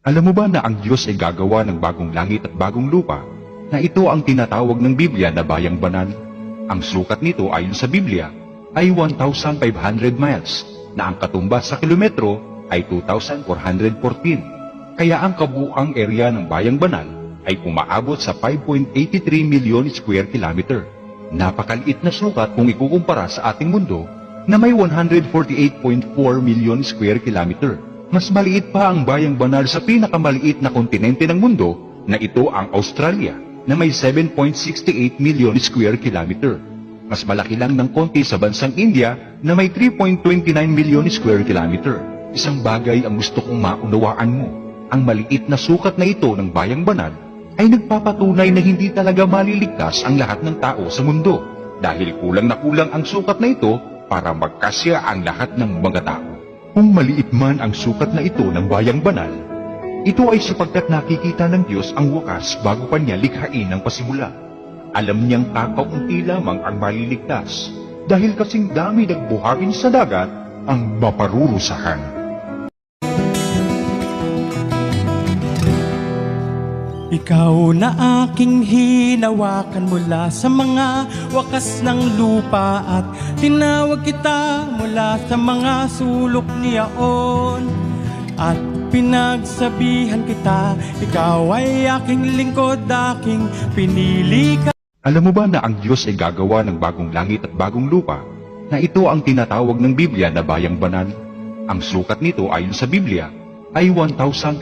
Alam mo ba na ang Diyos ay gagawa ng bagong langit at bagong lupa, na ito ang tinatawag ng Biblia na bayang banal? Ang sukat nito ayon sa Biblia ay 1,500 miles, na ang katumbas sa kilometro ay 2,414. Kaya ang kabuuang area ng bayang banal ay umaabot sa 5.83 million square kilometer. Napakaliit na sukat kung ikukumpara sa ating mundo na may 148.4 million square kilometer. Mas maliit pa ang bayang banal sa pinakamaliit na kontinente ng mundo na ito ang Australia na may 7.68 million square kilometer. Mas malaki lang ng konti sa bansang India na may 3.29 million square kilometer. Isang bagay ang gusto kong maunawaan mo. Ang maliit na sukat na ito ng bayang banal ay nagpapatunay na hindi talaga maliligtas ang lahat ng tao sa mundo dahil kulang na kulang ang sukat na ito para magkasya ang lahat ng mga tao. Kung maliit man ang sukat na ito ng bayang banal, ito ay sapagkat nakikita ng Diyos ang wakas bago pa niya likhain ang pasimula. Alam niyang kakaunti lamang ang maliligtas dahil kasing dami nagbuhangin sa dagat ang maparurusahan. Ikaw na aking hinawakan mula sa mga wakas ng lupa at tinawag kita mula sa mga sulok niyaon. At pinagsabihan kita, ikaw ay aking lingkod, aking pinili ka. Alam mo ba na ang Diyos ay gagawa ng bagong langit at bagong lupa, na ito ang tinatawag ng Biblia na bayang banal? Ang sukat nito ayon sa Biblia ay 1,500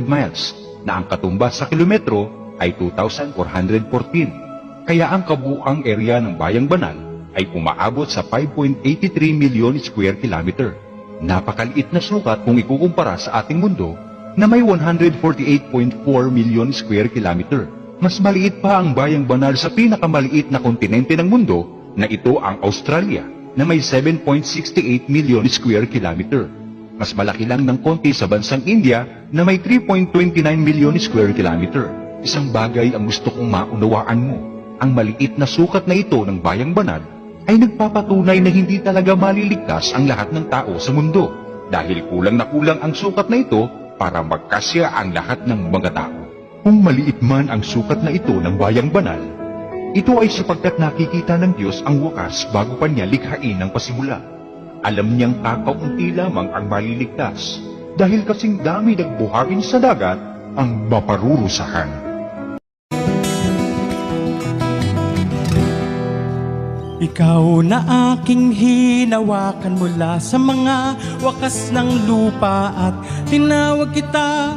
miles, na ang katumbas sa kilometro ay 2,414. Kaya ang kabuuang area ng bayang banal ay umaabot sa 5.83 million square kilometer. Napakaliit na sukat kung ikukumpara sa ating mundo na may 148.4 million square kilometer. Mas maliit pa ang bayang banal sa pinakamaliit na kontinente ng mundo na ito ang Australia na may 7.68 million square kilometer. Mas malaki lang ng konti sa bansang India na may 3.29 million square kilometer. Isang bagay ang gusto kong maunawaan mo. Ang maliit na sukat na ito ng bayang banal ay nagpapatunay na hindi talaga maliligtas ang lahat ng tao sa mundo dahil kulang na kulang ang sukat na ito para magkasya ang lahat ng mga tao. Kung maliit man ang sukat na ito ng bayang banal, ito ay sapagkat nakikita ng Diyos ang wakas bago pa niya likhain ang pasimula. Alam niyang kakaunti lamang ang maliligtas dahil kasing dami nagbuhangin sa dagat ang maparurusahan. Ikaw na aking hinawakan mula sa mga wakas ng lupa at tinawag kita